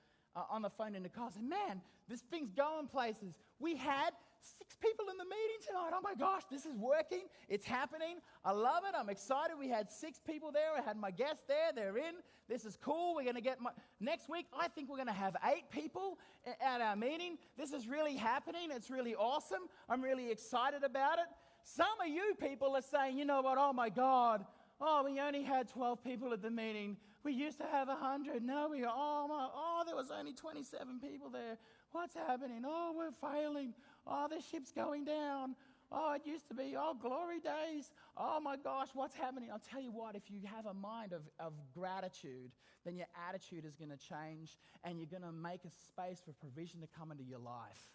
Speaker 1: on the phone in the car. I said, man, this thing's going places. We had 6 people in the meeting tonight. Oh my gosh, this is working. It's happening. I love it. I'm excited. We had 6 people there. I had my guests there. They're in. This is cool. We're going to get next week, I think we're going to have 8 people at our meeting. This is really happening. It's really awesome. I'm really excited about it. Some of you people are saying, you know what, oh my God, we only had 12 people at the meeting. We used to have 100. Now there was only 27 people there. What's happening? Oh, we're failing. Oh, the ship's going down. Oh, it used to be, glory days. Oh my gosh, what's happening? I'll tell you what, if you have a mind of gratitude, then your attitude is going to change and you're going to make a space for provision to come into your life.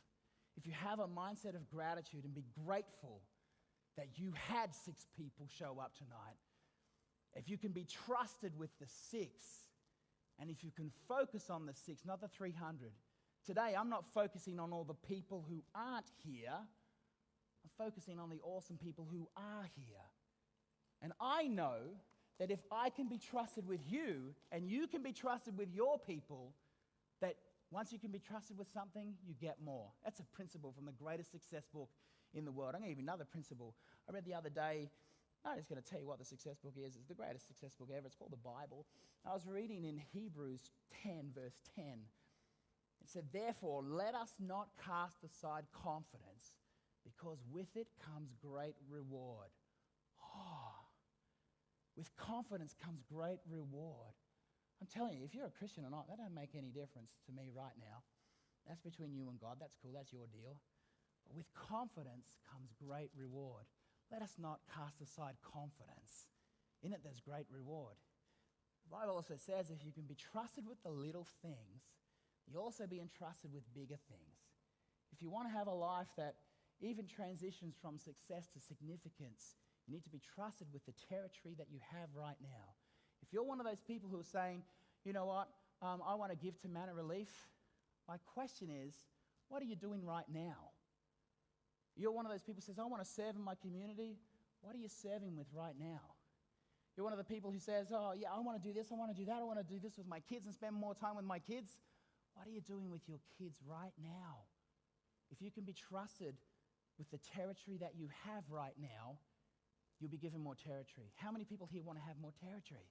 Speaker 1: If you have a mindset of gratitude and be grateful that you had 6 people show up tonight, if you can be trusted with the 6, and if you can focus on the 6, not the 300. Today, I'm not focusing on all the people who aren't here. I'm focusing on the awesome people who are here. And I know that if I can be trusted with you, and you can be trusted with your people, that once you can be trusted with something, you get more. That's a principle from the greatest success book in the world. I'm going to give you another principle. I read the other day, I'm just going to tell you what the success book is. It's the greatest success book ever. It's called the Bible. I was reading in Hebrews 10, verse 10. It said, therefore, let us not cast aside confidence, because with it comes great reward. With confidence comes great reward. I'm telling you, if you're a Christian or not, that doesn't make any difference to me right now. That's between you and God. That's cool. That's your deal. But with confidence comes great reward. Let us not cast aside confidence. In it, there's great reward. The Bible also says if you can be trusted with the little things, you'll also be entrusted with bigger things. If you want to have a life that even transitions from success to significance, you need to be trusted with the territory that you have right now. If you're one of those people who are saying, you know what, I want to give to Manna Relief, my question is, what are you doing right now? You're one of those people who says, I want to serve in my community. What are you serving with right now? You're one of the people who says, oh yeah, I want to do this, I want to do that, I want to do this with my kids and spend more time with my kids. What are you doing with your kids right now? If you can be trusted with the territory that you have right now, you'll be given more territory. How many people here want to have more territory?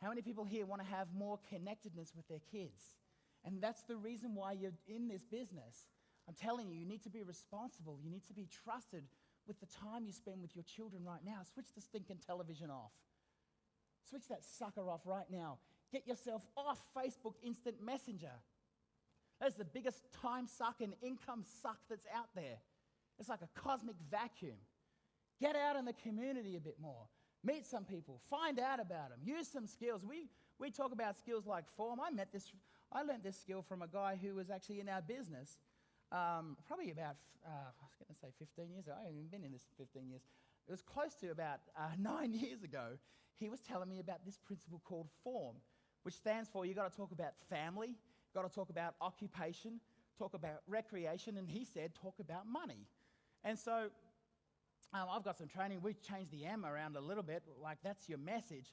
Speaker 1: How many people here want to have more connectedness with their kids? And that's the reason why you're in this business. I'm telling you, you need to be responsible. You need to be trusted with the time you spend with your children right now. Switch the stinking television off. Switch that sucker off right now. Get yourself off Facebook Instant Messenger. That's the biggest time suck and income suck that's out there. It's like a cosmic vacuum. Get out in the community a bit more. Meet some people. Find out about them. Use some skills. We talk about skills like form. I learned this skill from a guy who was actually in our business probably about, I was going to say 15 years ago. I haven't even been in this 15 years. It was close to about 9 years ago. He was telling me about this principle called form, which stands for you've got to talk about family, you've got to talk about occupation, talk about recreation, and he said talk about money. And so I've got some training. We changed the M around a little bit, like that's your message.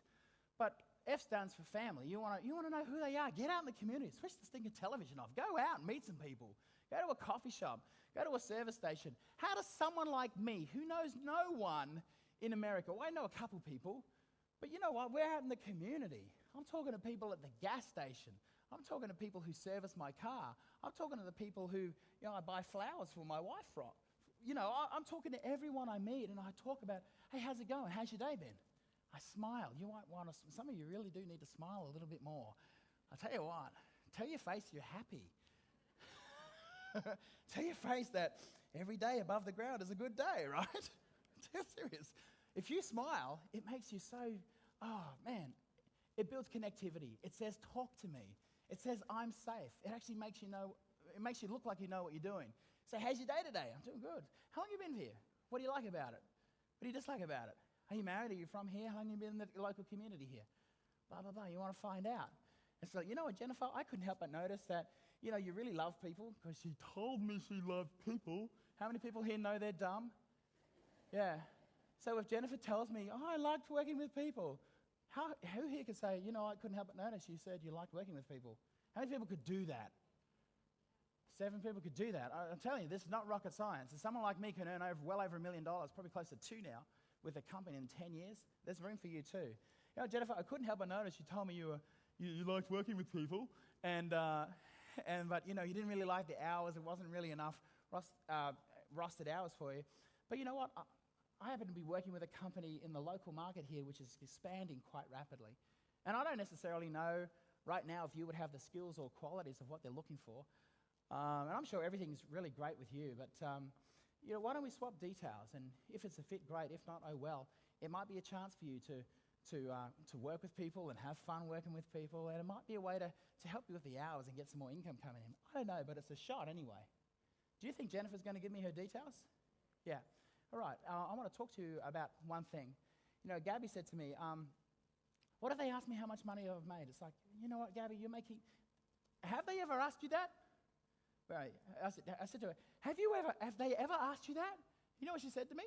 Speaker 1: But F stands for family. You want to know who they are. Get out in the community. Switch the stinking television off. Go out and meet some people. Go to a coffee shop. Go to a service station. How does someone like me, who knows no one in America, well, I know a couple people, but you know what? We're out in the community. I'm talking to people at the gas station. I'm talking to people who service my car. I'm talking to the people who, I buy flowers for my wife from. I'm talking to everyone I meet, and I talk about, hey, how's it going? How's your day been? I smile. You might want to, some of you really do need to smile a little bit more. I'll tell you what, tell your face you're happy. Tell your face that every day above the ground is a good day, right? I'm serious. If you smile, it makes you so, it builds connectivity. It says, talk to me. It says, I'm safe. It actually makes you look like you know what you're doing. So how's your day today? I'm doing good. How long have you been here? What do you like about it? What do you dislike about it? Are you married? Are you from here? How long have you been in the local community here? Blah, blah, blah. You want to find out. And so, you know what, Jennifer? I couldn't help but notice that, you really love people because she told me she loved people. How many people here know they're dumb? Yeah. So if Jennifer tells me, I liked working with people, who here could say, I couldn't help but notice you said you liked working with people? How many people could do that? 7 people could do that. I'm telling you, this is not rocket science. If someone like me can earn well over $1 million, probably close to 2 now, with a company in 10 years, there's room for you too. You know, Jennifer, I couldn't help but notice you told me you liked working with people, but you know, you didn't really like the hours. It wasn't really enough rostered hours for you. But you know what? I happen to be working with a company in the local market here, which is expanding quite rapidly. And I don't necessarily know right now if you would have the skills or qualities of what they're looking for. And I'm sure everything's really great with you, but you know, why don't we swap details? And if it's a fit, great. If not, oh well. It might be a chance for you to work with people and have fun working with people, and it might be a way to help you with the hours and get some more income coming in. I don't know, but it's a shot anyway. Do you think Jennifer's going to give me her details? Yeah. All right. I want to talk to you about one thing. You know, Gabby said to me, what if they ask me how much money I've made? It's like, you know what, Gabby, have they ever asked you that? Right. I said to her, have they ever asked you that? You know what she said to me?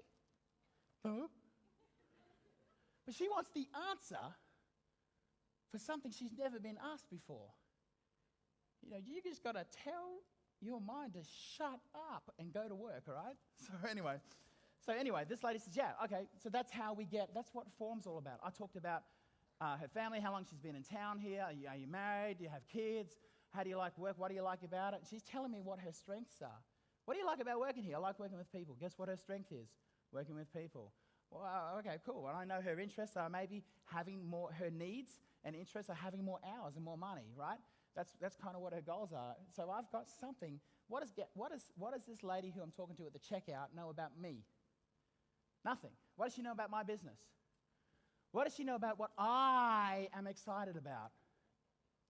Speaker 1: No. But she wants the answer for something she's never been asked before. You know, you just got to tell your mind to shut up and go to work, all right? So anyway, this lady says, yeah, okay, so that's what Form's all about. I talked about her family, how long she's been in town here. Are you married? Do you have kids? How do you like work? What do you like about it? She's telling me what her strengths are. What do you like about working here? I like working with people. Guess what her strength is? Working with people. Well, okay, cool. Well, I know her interests are maybe having more, her needs and interests are having more hours and more money, right? That's kind of what her goals are. So I've got something. What does this lady who I'm talking to at the checkout know about me? Nothing. What does she know about my business? What does she know about what I am excited about?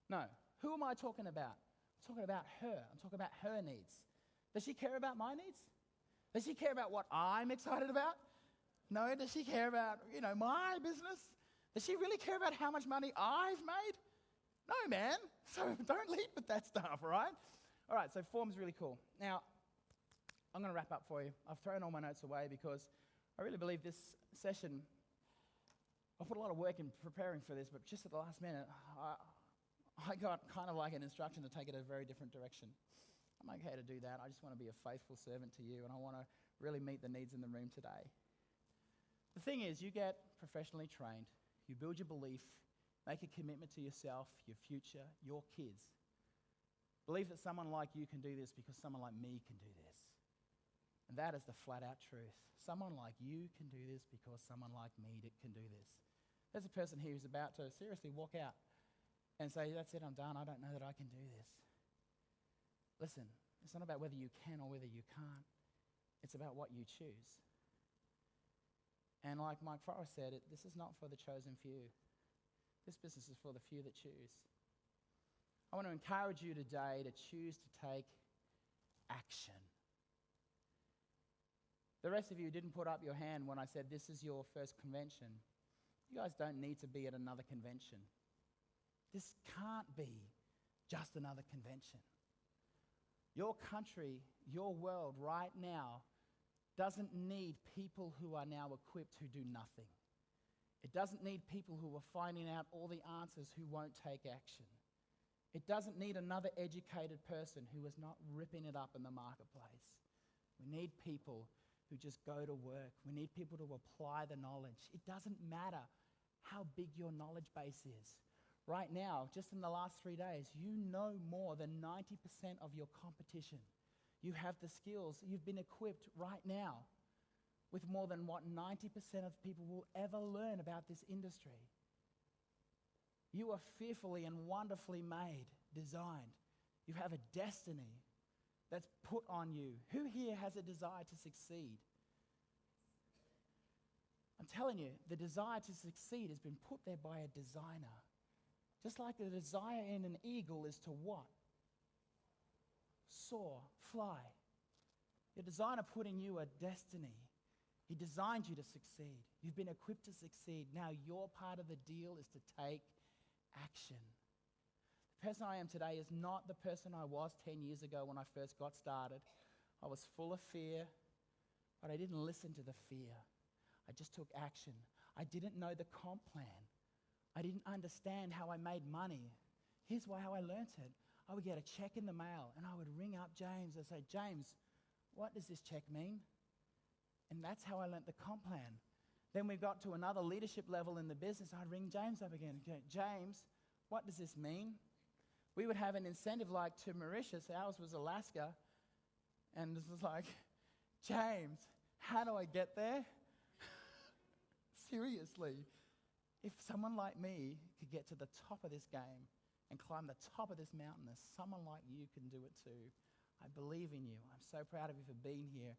Speaker 1: No. Who am I talking about? I'm talking about her. I'm talking about her needs. Does she care about my needs? Does she care about what I'm excited about? No. Does she care about, you know, my business? Does she really care about how much money I've made? No, man. So don't lead with that stuff, all right? All right, so Form's really cool. Now, I'm going to wrap up for you. I've thrown all my notes away because I really believe this session, I put a lot of work in preparing for this, but just at the last minute, I got kind of like an instruction to take it a very different direction. I'm okay to do that. I just want to be a faithful servant to you, and I want to really meet the needs in the room today. The thing is, you get professionally trained, you build your belief, make a commitment to yourself, your future, your kids. Believe that someone like you can do this because someone like me can do this. And that is the flat-out truth. Someone like you can do this because someone like me can do this. There's a person here who's about to seriously walk out and say, that's it, I'm done, I don't know that I can do this. Listen, it's not about whether you can or whether you can't. It's about what you choose. And like Mike Forrest said, this is not for the chosen few. This business is for the few that choose. I want to encourage you today to choose to take action. The rest of you didn't put up your hand when I said this is your first convention. You guys don't need to be at another convention. This can't be just another convention. Your country, your world right now doesn't need people who are now equipped who do nothing. It doesn't need people who are finding out all the answers who won't take action. It doesn't need another educated person who is not ripping it up in the marketplace. We need people who just go to work. We need people to apply the knowledge. It doesn't matter how big your knowledge base is. Right now, just in the last 3 days, you know more than 90% of your competition. You have the skills. You've been equipped right now with more than what 90% of people will ever learn about this industry. You are fearfully and wonderfully made, designed. You have a destiny that's put on you. Who here has a desire to succeed? I'm telling you, the desire to succeed has been put there by a designer. Just like the desire in an eagle is to what? Soar, fly. Your designer put in you a destiny. He designed you to succeed. You've been equipped to succeed. Now your part of the deal is to take action. The person I am today is not the person I was 10 years ago when I first got started. I was full of fear, but I didn't listen to the fear. I just took action. I didn't know the comp plan. I didn't understand how I made money. Here's how I learnt it. I would get a check in the mail, and I would ring up James and say, James, what does this check mean? And that's how I learnt the comp plan. Then we got to another leadership level in the business. I'd ring James up again and go, James, what does this mean? We would have an incentive like to Mauritius. Ours was Alaska. And this was like, James, how do I get there? Seriously. If someone like me could get to the top of this game and climb the top of this mountain, there's someone like you can do it too. I believe in you. I'm so proud of you for being here.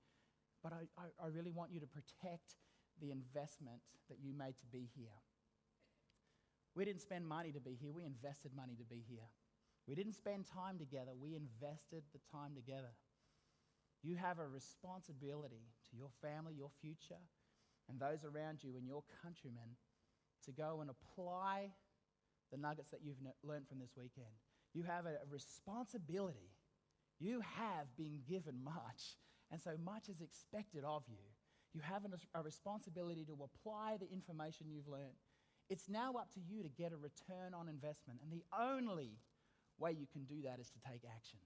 Speaker 1: But I really want you to protect the investment that you made to be here. We didn't spend money to be here. We invested money to be here. We didn't spend time together. We invested the time together. You have a responsibility to your family, your future, and those around you and your countrymen to go and apply the nuggets that you've learned from this weekend. You have a responsibility. You have been given much, and so much is expected of you. You have a responsibility to apply the information you've learned. It's now up to you to get a return on investment, and the only way you can do that is to take action.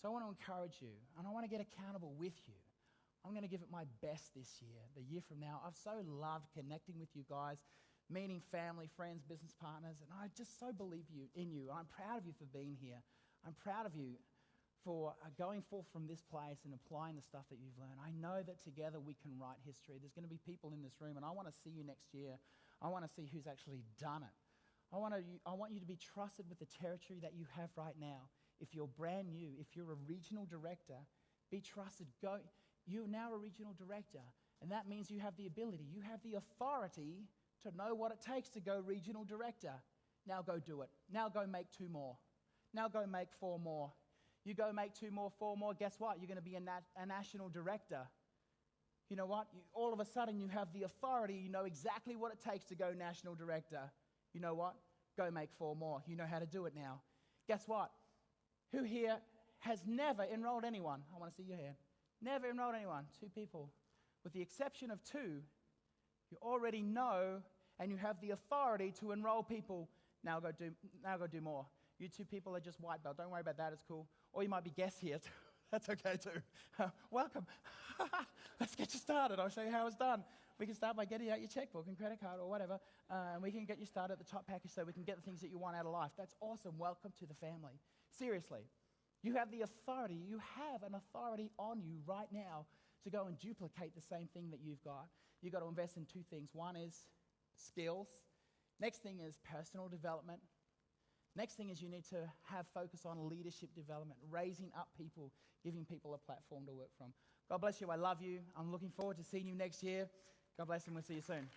Speaker 1: So I want to encourage you, and I want to get accountable with you. I'm going to give it my best this year, the year from now. I've so loved connecting with you guys, meeting family, friends, business partners, and I just so believe in you. I'm proud of you for being here. I'm proud of you for going forth from this place and applying the stuff that you've learned. I know that together we can write history. There's going to be people in this room, and I want to see you next year. I want to see who's actually done it. I want you to be trusted with the territory that you have right now. If you're brand new, if you're a regional director, be trusted. Go. You're now a regional director, and that means you have the ability, you have the authority to know what it takes to go regional director. Now go do it. Now go make 2 more. Now go make 4 more. You go make 2 more, 4 more, guess what? You're going to be a national director. You know what? All of a sudden you have the authority, you know exactly what it takes to go national director. You know what? Go make 4 more. You know how to do it now. Guess what? Who here has never enrolled anyone? I want to see your hand. Never enrolled anyone. 2 people. With the exception of 2, you already know and you have the authority to enroll people. Now go do more. You 2 people are just white belt. Don't worry about that. It's cool. Or you might be guests here. That's okay too. Welcome. Let's get you started. I'll show you how it's done. We can start by getting out your checkbook and credit card or whatever. And we can get you started at the top package so we can get the things that you want out of life. That's awesome. Welcome to the family. Seriously. You have the authority. You have an authority on you right now to go and duplicate the same thing that you've got. You've got to invest in 2 things. One is skills. Next thing is personal development. Next thing is you need to have focus on leadership development, raising up people, giving people a platform to work from. God bless you. I love you. I'm looking forward to seeing you next year. God bless and we'll see you soon.